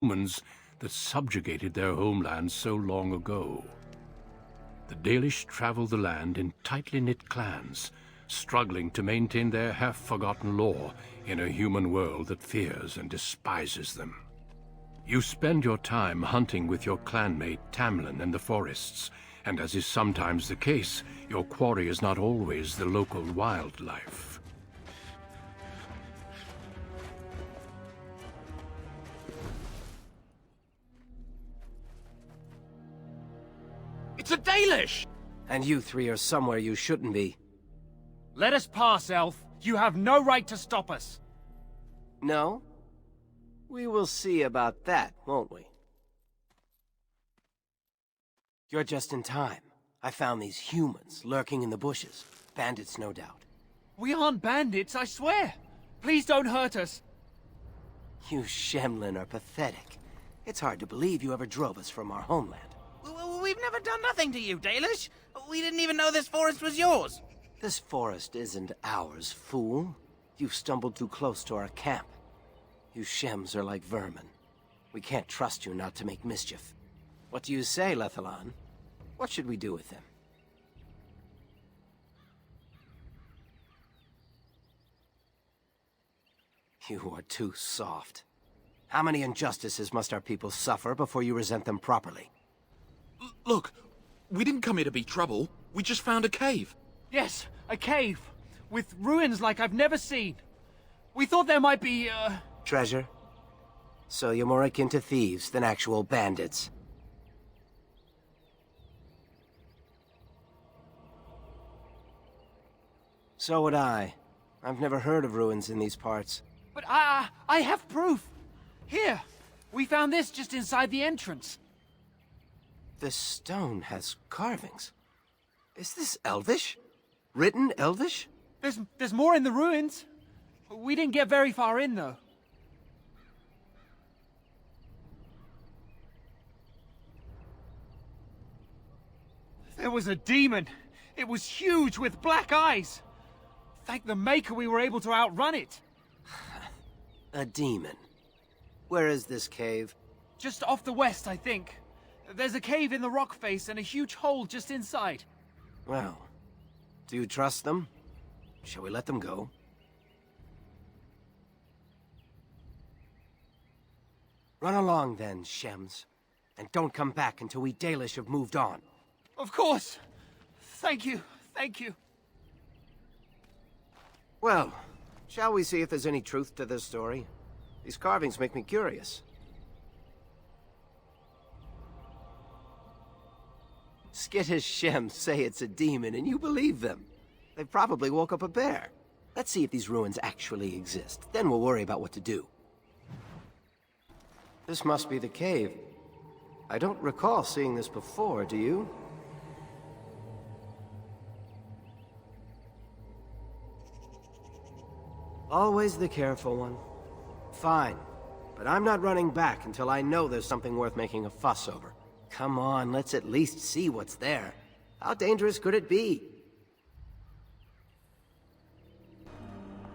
humans that subjugated their homeland so long ago. The Dalish travel the land in tightly knit clans, struggling to maintain their half-forgotten lore in a human world that fears and despises them. You spend your time hunting with your clanmate Tamlin in the forests, and as is sometimes the case, your quarry is not always the local wildlife. It's a Dalish! And you three are somewhere you shouldn't be. Let us pass, Elf. You have no right to stop us. No? We will see about that, won't we? You're just in time. I found these humans lurking in the bushes. Bandits, no doubt. We aren't bandits, I swear. Please don't hurt us. You Shemlin are pathetic. It's hard to believe you ever drove us from our homeland. We've never done nothing to you, Dalish. We didn't even know this forest was yours. This forest isn't ours, fool. You've stumbled too close to our camp. You Shems are like vermin. We can't trust you not to make mischief. What do you say, Lethalon? What should we do with him? You are too soft. How many injustices must our people suffer before you resent them properly? Look, we didn't come here to be trouble. We just found a cave. Yes, a cave. With ruins like I've never seen. We thought there might be, Treasure? So you're more akin to thieves than actual bandits. So would I. I've never heard of ruins in these parts. But I have proof. Here, we found this just inside the entrance. This stone has carvings. Is this Elvish? Written Elvish? There's more in the ruins. We didn't get very far in, though. There was a demon. It was huge with black eyes. Thank the Maker we were able to outrun it. A demon. Where is this cave? Just off the west, I think. There's a cave in the rock face and a huge hole just inside. Well, do you trust them? Shall we let them go? Run along then, Shems. And don't come back until we Dalish have moved on. Of course. Thank you. Thank you. Well, shall we see if there's any truth to this story? These carvings make me curious. Skittish Shems say it's a demon and you believe them. They probably woke up a bear. Let's see if these ruins actually exist. Then we'll worry about what to do. This must be the cave. I don't recall seeing this before, do you? Always the careful one. Fine, but I'm not running back until I know there's something worth making a fuss over. Come on, let's at least see what's there. How dangerous could it be?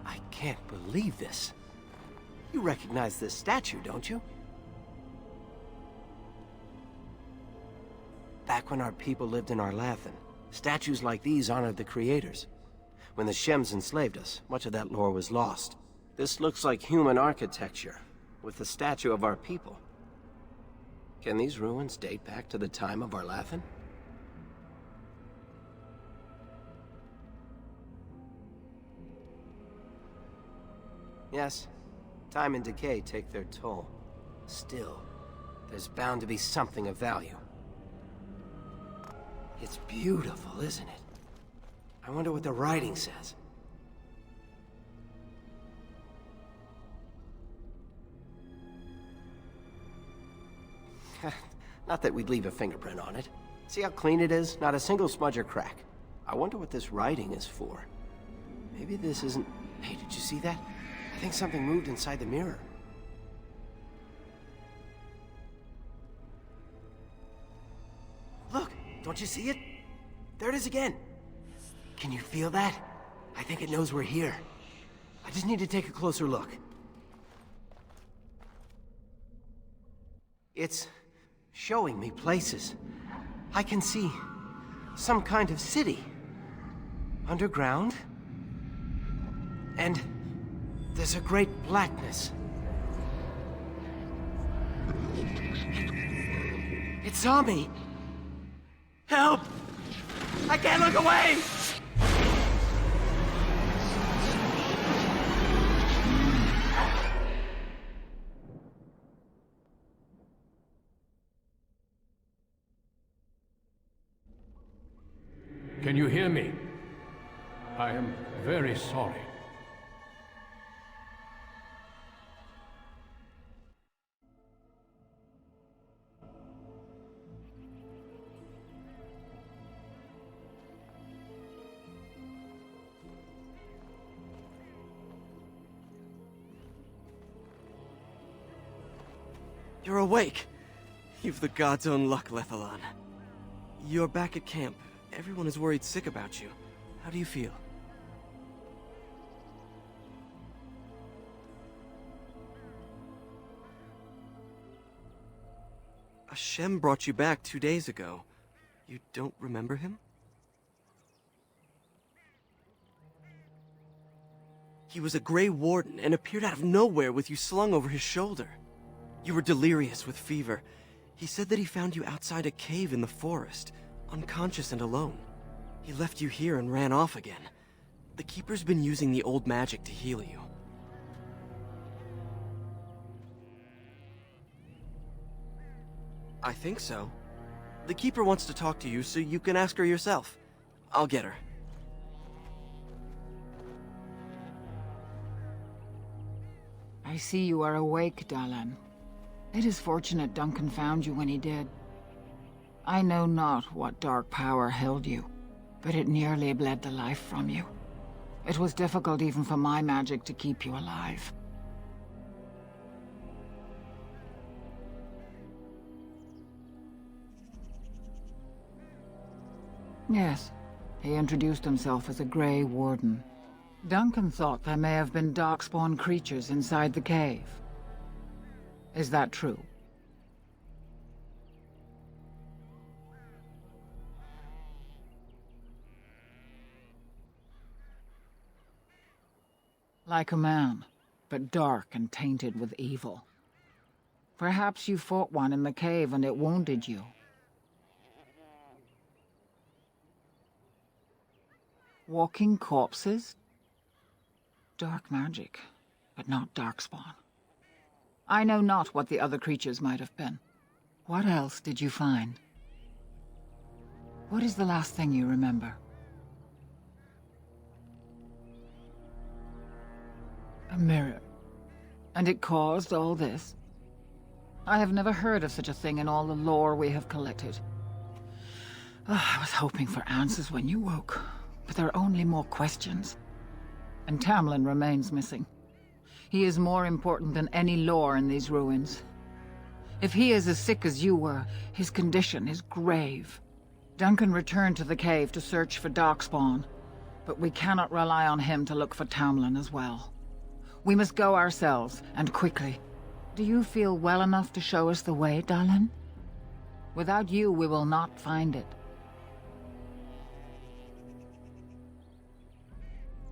I can't believe this. You recognize this statue, don't you? Back when our people lived in Arlathan, statues like these honored the creators. When the Shems enslaved us, much of that lore was lost. This looks like human architecture, with the statue of our people. Can these ruins date back to the time of Arlathan? Yes, time and decay take their toll. Still, there's bound to be something of value. It's beautiful, isn't it? I wonder what the writing says. Not that we'd leave a fingerprint on it. See how clean it is? Not a single smudge or crack. I wonder what this writing is for. Maybe this isn't... Hey, did you see that? I think something moved inside the mirror. Look, don't you see it? There it is again. Can you feel that? I think it knows we're here. I just need to take a closer look. It's showing me places. I can see some kind of city. Underground. And there's a great blackness. It's on me! Help! I can't look away! Can you hear me? I am very sorry. You're awake! You've the god's own luck, Lethalon. You're back at camp. Everyone is worried sick about you. How do you feel? A Shem brought you back 2 days ago. You don't remember him? He was a Grey Warden and appeared out of nowhere with you slung over his shoulder. You were delirious with fever. He said that he found you outside a cave in the forest, unconscious and alone. He left you here and ran off again. The Keeper's been using the old magic to heal you. I think so. The Keeper wants to talk to you, so you can ask her yourself. I'll get her. I see you are awake, Dalan. It is fortunate Duncan found you when he did. I know not what dark power held you, but it nearly bled the life from you. It was difficult even for my magic to keep you alive. Yes, he introduced himself as a Grey Warden. Duncan thought there may have been darkspawn creatures inside the cave. Is that true? Like a man, but dark and tainted with evil. Perhaps you fought one in the cave and it wounded you. Walking corpses? Dark magic, but not darkspawn. I know not what the other creatures might have been. What else did you find? What is the last thing you remember? A mirror. And it caused all this? I have never heard of such a thing in all the lore we have collected. I was hoping for answers when you woke, but there are only more questions. And Tamlin remains missing. He is more important than any lore in these ruins. If he is as sick as you were, his condition is grave. Duncan returned to the cave to search for Darkspawn, but we cannot rely on him to look for Tamlin as well. We must go ourselves, and quickly. Do you feel well enough to show us the way, Dalan? Without you, we will not find it.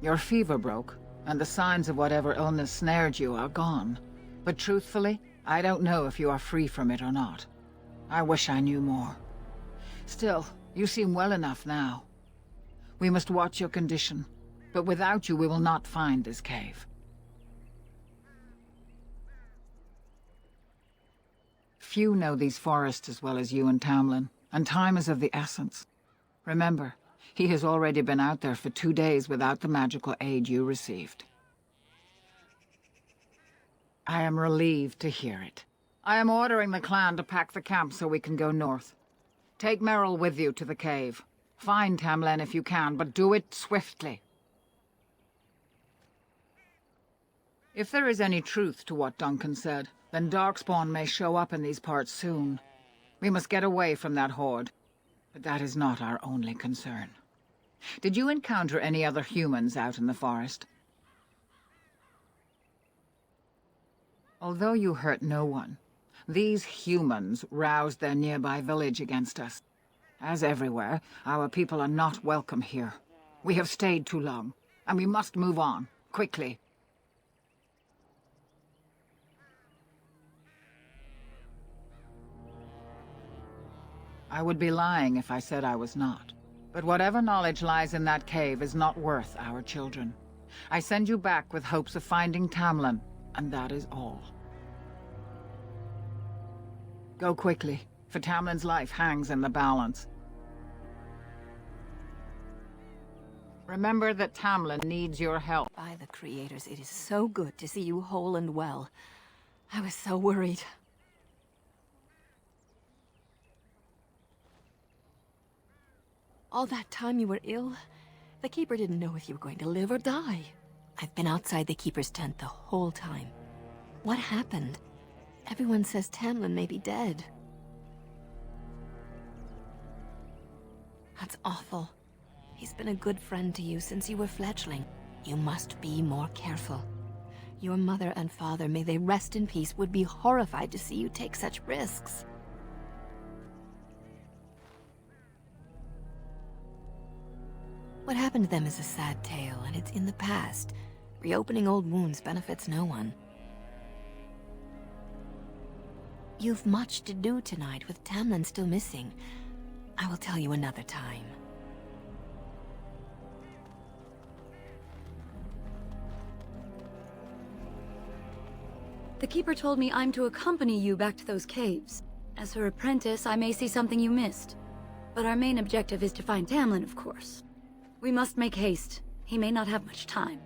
Your fever broke, and the signs of whatever illness snared you are gone. But truthfully, I don't know if you are free from it or not. I wish I knew more. Still, you seem well enough now. We must watch your condition, but without you we will not find this cave. Few know these forests as well as you and Tamlin, and time is of the essence. Remember, he has already been out there for 2 days without the magical aid you received. I am relieved to hear it. I am ordering the clan to pack the camp so we can go north. Take Merrill with you to the cave. Find Tamlin if you can, but do it swiftly. If there is any truth to what Duncan said, then Darkspawn may show up in these parts soon. We must get away from that horde, but that is not our only concern. Did you encounter any other humans out in the forest? Although you hurt no one, These humans roused their nearby village against us. As everywhere, our people are not welcome here. We have stayed too long, and we must move on, quickly. I would be lying if I said I was not. But whatever knowledge lies in that cave is not worth our children. I send you back with hopes of finding Tamlin, and that is all. Go quickly, for Tamlin's life hangs in the balance. Remember that Tamlin needs your help. By the creators, it is so good to see you whole and well. I was so worried. All that time you were ill, the Keeper didn't know if you were going to live or die. I've been outside the Keeper's tent the whole time. What happened? Everyone says Tamlin may be dead. That's awful. He's been a good friend to you since you were fledgling. You must be more careful. Your mother and father, may they rest in peace, would be horrified to see you take such risks. What happened to them is a sad tale, and it's in the past. Reopening old wounds benefits no one. You've much to do tonight, with Tamlin still missing. I will tell you another time. The Keeper told me I'm to accompany you back to those caves. As her apprentice, I may see something you missed. But our main objective is to find Tamlin, of course. We must make haste. He may not have much time.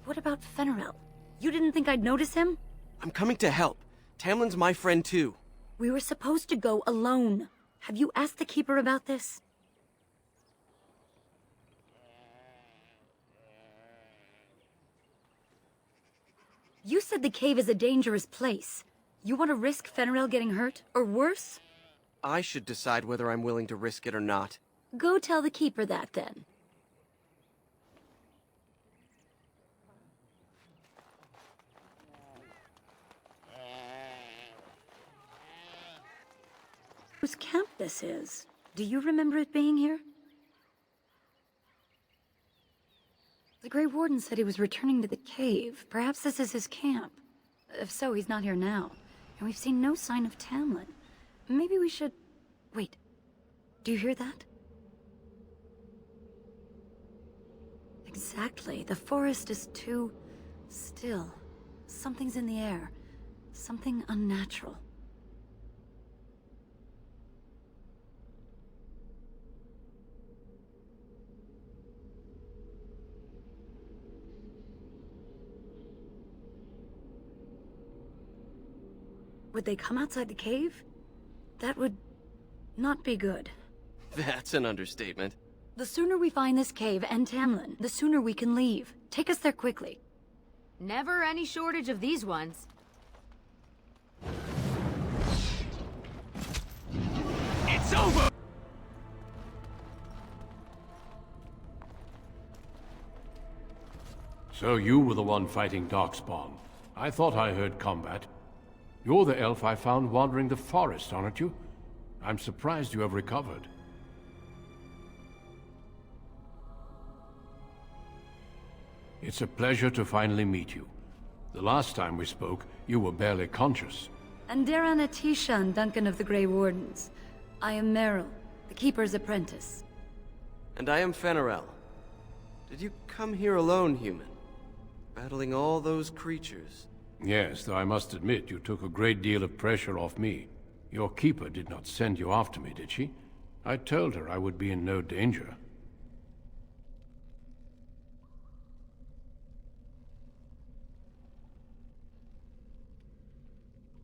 What about Fenrirel? You didn't think I'd notice him? I'm coming to help. Tamlin's my friend too. We were supposed to go alone. Have you asked the Keeper about this? You said the cave is a dangerous place. You want to risk Fenrirel getting hurt, or worse? I should decide whether I'm willing to risk it or not. Go tell the Keeper that, then. Whose camp this is? Do you remember it being here? The Grey Warden said he was returning to the cave. Perhaps this is his camp. If so, he's not here now. And we've seen no sign of Tamlin. Maybe we should... Wait. Do you hear that? Exactly. The forest is too... still. Something's in the air. Something unnatural. Would they come outside the cave? That would not be good. That's an understatement. The sooner we find this cave and Tamlin, the sooner we can leave. Take us there quickly. Never any shortage of these ones. It's over! So you were the one fighting Darkspawn. I thought I heard combat. You're the elf I found wandering the forest, aren't you? I'm surprised you have recovered. It's a pleasure to finally meet you. The last time we spoke, you were barely conscious. And Darana Tishan, Duncan of the Grey Wardens. I am Meryl, the Keeper's apprentice. And I am Fenrirel. Did you come here alone, human? Battling all those creatures? Yes, though I must admit you took a great deal of pressure off me. Your keeper did not send you after me, did she? I told her I would be in no danger.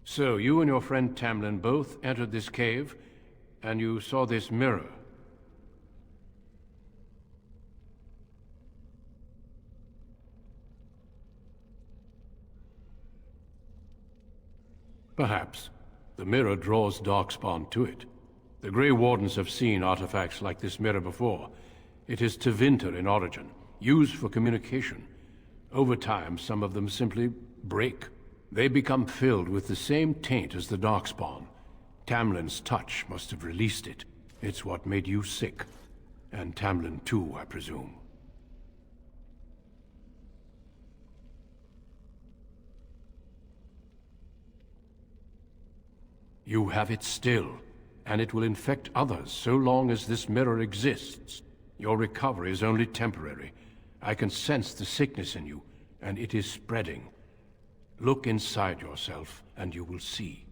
So, you and your friend Tamlin both entered this cave, and you saw this mirror. Perhaps. The mirror draws Darkspawn to it. The Grey Wardens have seen artifacts like this mirror before. It is Tevinter in origin, used for communication. Over time, some of them simply break. They become filled with the same taint as the Darkspawn. Tamlin's touch must have released it. It's what made you sick. And Tamlin too, I presume. You have it still, and it will infect others so long as this mirror exists. Your recovery is only temporary. I can sense the sickness in you, and it is spreading. Look inside yourself, and you will see.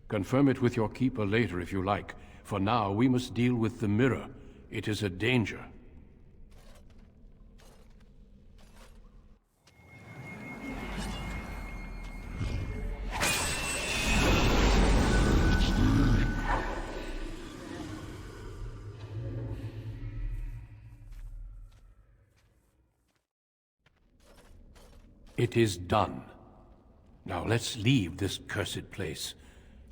Confirm it with your keeper later if you like. For now, we must deal with the mirror. It is a danger. It is done. Now let's leave this cursed place.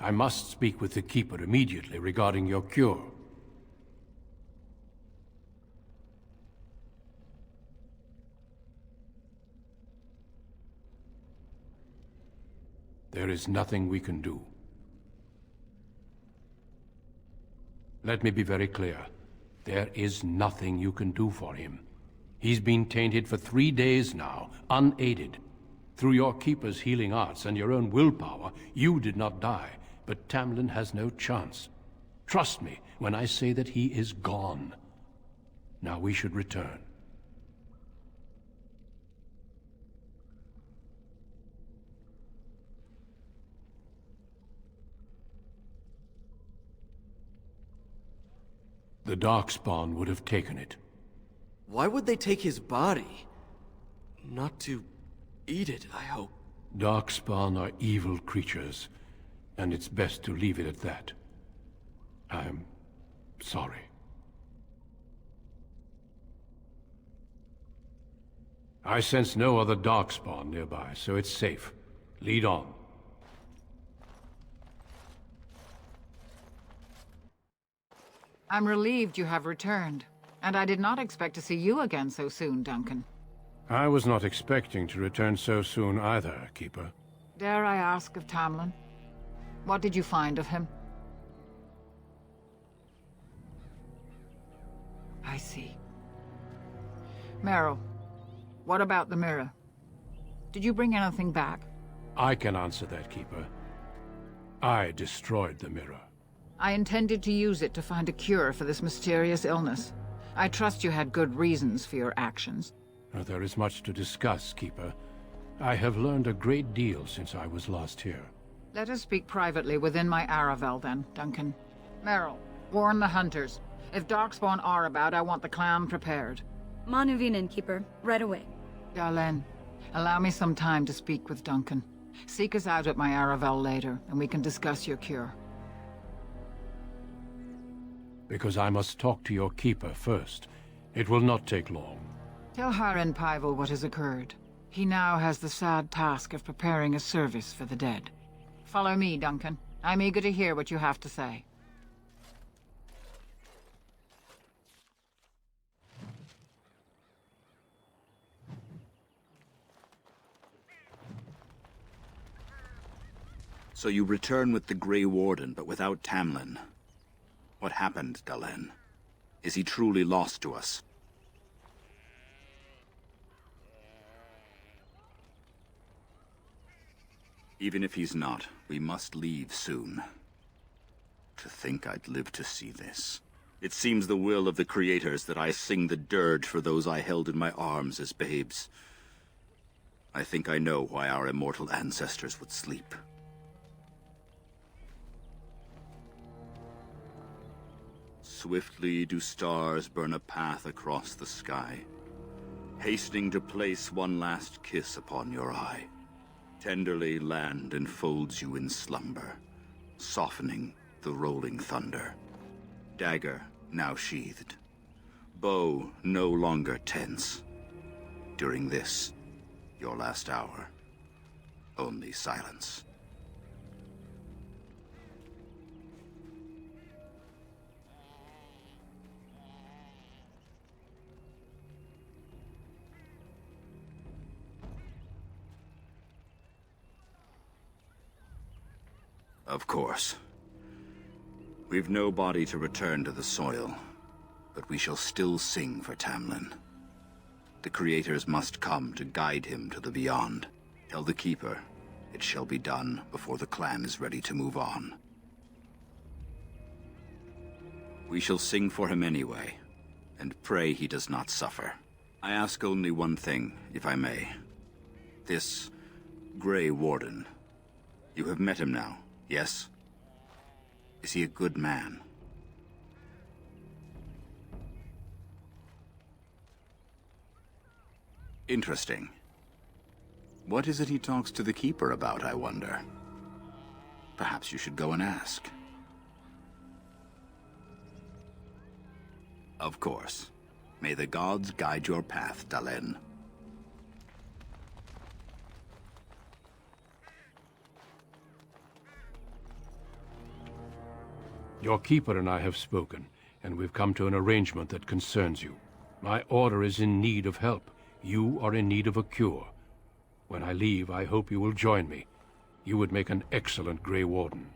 I must speak with the Keeper immediately regarding your cure. There is nothing we can do. Let me be very clear. There is nothing you can do for him. He's been tainted for 3 days now, unaided. Through your Keeper's healing arts and your own willpower, you did not die, but Tamlin has no chance. Trust me when I say that he is gone. Now we should return. The Darkspawn would have taken it. Why would they take his body? Not to eat it, I hope. Darkspawn are evil creatures, and it's best to leave it at that. I'm sorry. I sense no other Darkspawn nearby, so it's safe. Lead on. I'm relieved you have returned, and I did not expect to see you again so soon, Duncan. I was not expecting to return so soon either, Keeper. Dare I ask of Tamlin? What did you find of him? I see. Meryl, what about the mirror? Did you bring anything back? I can answer that, Keeper. I destroyed the mirror. I intended to use it to find a cure for this mysterious illness. I trust you had good reasons for your actions. There is much to discuss, Keeper. I have learned a great deal since I was last here. Let us speak privately within my Aravel, then, Duncan. Meryl, warn the hunters. If Darkspawn are about, I want the clan prepared. Manuvinen, Keeper. Right away. Darlene, allow me some time to speak with Duncan. Seek us out at my Aravel later, and we can discuss your cure. Because I must talk to your Keeper first. It will not take long. Tell Haren Pyvel what has occurred. He now has the sad task of preparing a service for the dead. Follow me, Duncan. I'm eager to hear what you have to say. So you return with the Grey Warden, but without Tamlin. What happened, Dalish? Is he truly lost to us? Even if he's not, we must leave soon. To think I'd live to see this. It seems the will of the Creators that I sing the dirge for those I held in my arms as babes. I think I know why our immortal ancestors would sleep. Swiftly do stars burn a path across the sky, hastening to place one last kiss upon your eye. Tenderly land enfolds you in slumber, softening the rolling thunder. Dagger now sheathed, bow no longer tense. During this, your last hour, only silence. Of course. We've no body to return to the soil, but we shall still sing for Tamlin. The creators must come to guide him to the beyond. Tell the Keeper, it shall be done before the clan is ready to move on. We shall sing for him anyway, and pray he does not suffer. I ask only one thing, if I may. This Grey Warden, you have met him now, yes? Is he a good man? Interesting. What is it he talks to the Keeper about, I wonder? Perhaps you should go and ask. Of course. May the gods guide your path, Dalish. Your Keeper and I have spoken, and we've come to an arrangement that concerns you. My order is in need of help. You are in need of a cure. When I leave, I hope you will join me. You would make an excellent Grey Warden.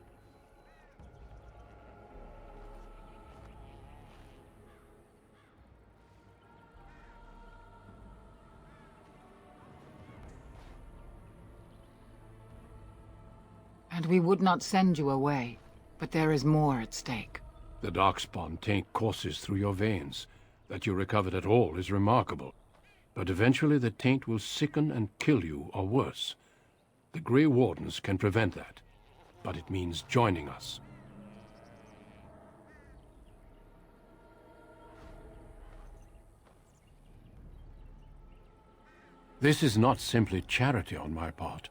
And we would not send you away, but there is more at stake. The Darkspawn taint courses through your veins. That you recovered at all is remarkable. But eventually the taint will sicken and kill you, or worse. The Grey Wardens can prevent that, but it means joining us. This is not simply charity on my part.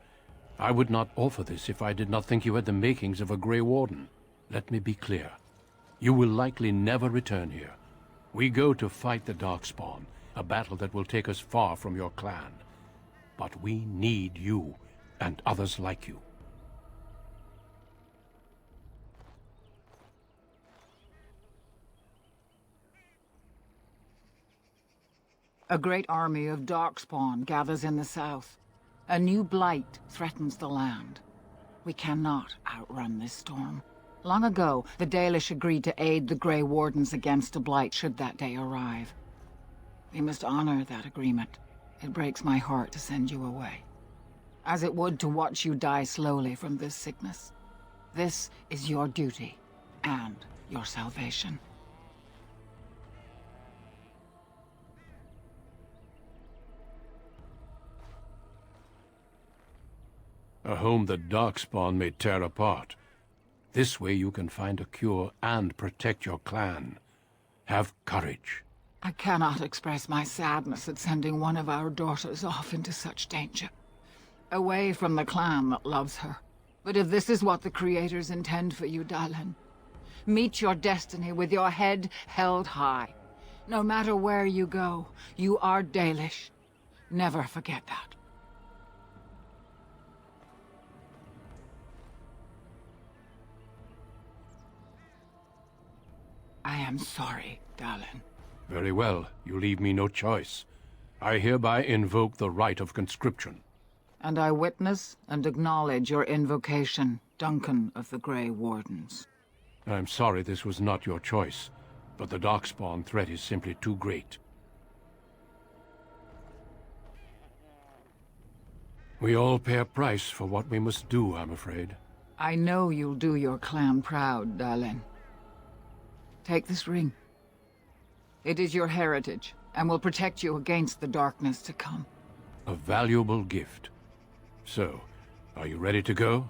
I would not offer this if I did not think you had the makings of a Grey Warden. Let me be clear. You will likely never return here. We go to fight the Darkspawn, a battle that will take us far from your clan. But we need you, and others like you. A great army of Darkspawn gathers in the south. A new blight threatens the land. We cannot outrun this storm. Long ago, the Dalish agreed to aid the Grey Wardens against a blight should that day arrive. We must honor that agreement. It breaks my heart to send you away, as it would to watch you die slowly from this sickness. This is your duty, and your salvation. A home the Darkspawn may tear apart. This way you can find a cure and protect your clan. Have courage. I cannot express my sadness at sending one of our daughters off into such danger. Away from the clan that loves her. But if this is what the Creators intend for you, Dalish, meet your destiny with your head held high. No matter where you go, you are Dalish. Never forget that. I am sorry, Dalish. Very well. You leave me no choice. I hereby invoke the right of conscription. And I witness and acknowledge your invocation, Duncan of the Grey Wardens. I'm sorry this was not your choice, but the Darkspawn threat is simply too great. We all pay a price for what we must do, I'm afraid. I know you'll do your clan proud, Dalish. Take this ring. It is your heritage, and will protect you against the darkness to come. A valuable gift. So, are you ready to go?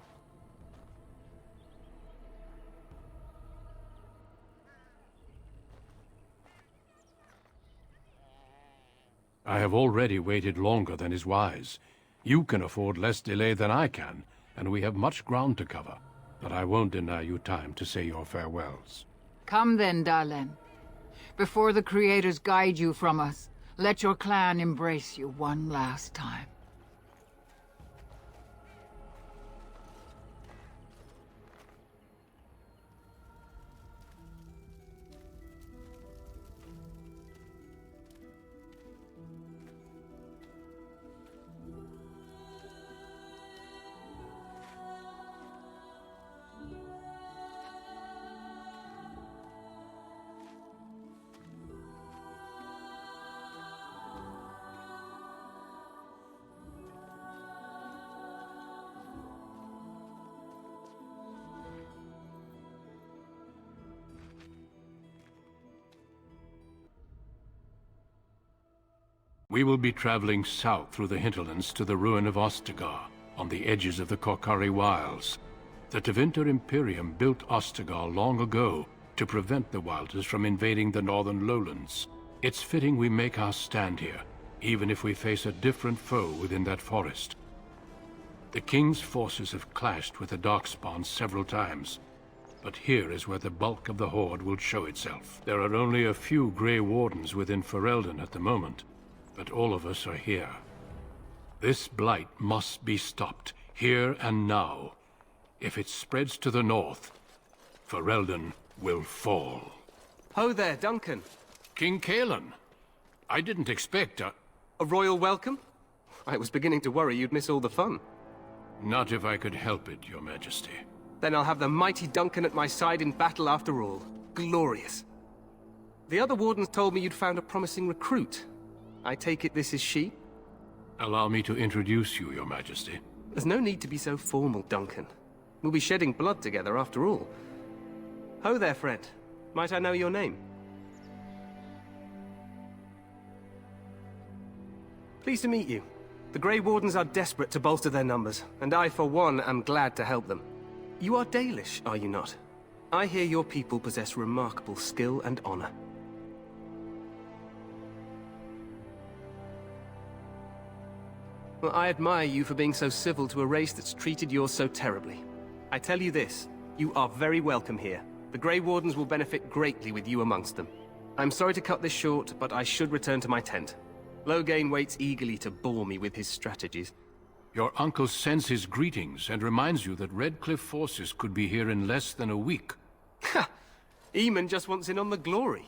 I have already waited longer than is wise. You can afford less delay than I can, and we have much ground to cover. But I won't deny you time to say your farewells. Come then, Dalish. Before the Creators guide you from us, let your clan embrace you one last time. We will be traveling south through the hinterlands to the ruin of Ostagar, on the edges of the Korkari Wilds. The Tevinter Imperium built Ostagar long ago to prevent the Wilders from invading the northern lowlands. It's fitting we make our stand here, even if we face a different foe within that forest. The King's forces have clashed with the Darkspawn several times, but here is where the bulk of the Horde will show itself. There are only a few Grey Wardens within Ferelden at the moment, but all of us are here. This blight must be stopped, here and now. If it spreads to the north, Ferelden will fall. Ho there, Duncan. King Kaelan. I didn't expect a royal welcome? I was beginning to worry you'd miss all the fun. Not if I could help it, Your Majesty. Then I'll have the mighty Duncan at my side in battle after all. Glorious. The other wardens told me you'd found a promising recruit. I take it this is she? Allow me to introduce you, Your Majesty. There's no need to be so formal, Duncan. We'll be shedding blood together after all. Ho there, friend. Might I know your name? Pleased to meet you. The Grey Wardens are desperate to bolster their numbers, and I, for one, am glad to help them. You are Dalish, are you not? I hear your people possess remarkable skill and honor. Well, I admire you for being so civil to a race that's treated yours so terribly. I tell you this, you are very welcome here. The Grey Wardens will benefit greatly with you amongst them. I'm sorry to cut this short, but I should return to my tent. Loghain waits eagerly to bore me with his strategies. Your uncle sends his greetings and reminds you that Redcliffe forces could be here in less than a week. Ha! Eamon just wants in on the glory.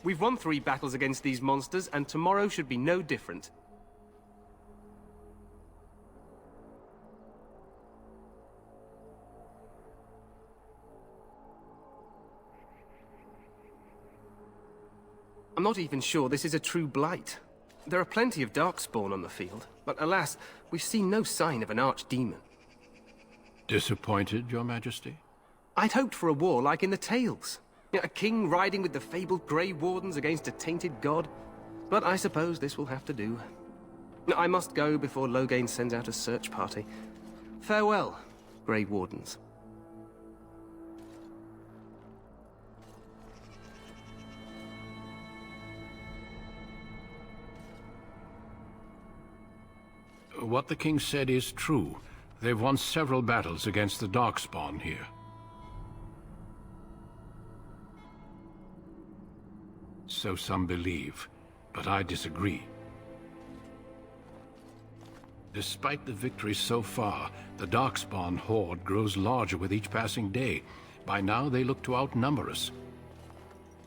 We've won 3 battles against these monsters, and tomorrow should be no different. I'm not even sure this is a true blight. There are plenty of Darkspawn on the field, but alas, we've seen no sign of an archdemon. Disappointed, Your Majesty? I'd hoped for a war like in the tales. A king riding with the fabled Grey Wardens against a tainted god. But I suppose this will have to do. I must go before Loghain sends out a search party. Farewell, Grey Wardens. What the king said is true. They've won several battles against the Darkspawn here. So some believe, but I disagree. Despite the victories so far, the Darkspawn horde grows larger with each passing day. By now, they look to outnumber us.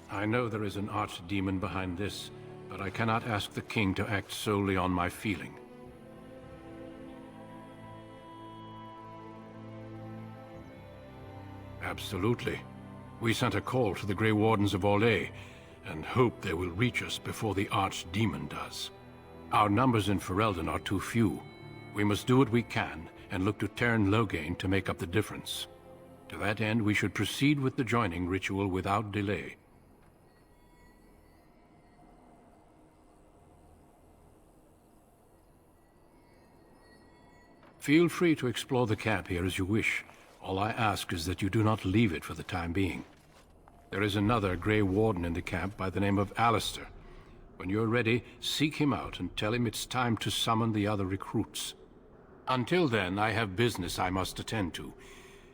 I know there is an archdemon behind this, but I cannot ask the king to act solely on my feeling. Absolutely. We sent a call to the Grey Wardens of Orlais, and hope they will reach us before the Archdemon does. Our numbers in Ferelden are too few. We must do what we can, and look to Teyrn Loghain to make up the difference. To that end, we should proceed with the joining ritual without delay. Feel free to explore the camp here as you wish. All I ask is that you do not leave it for the time being. There is another Grey Warden in the camp by the name of Alistair. When you're ready, seek him out and tell him it's time to summon the other recruits. Until then, I have business I must attend to.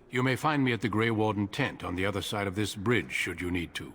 You may find me at the Grey Warden tent on the other side of this bridge, should you need to.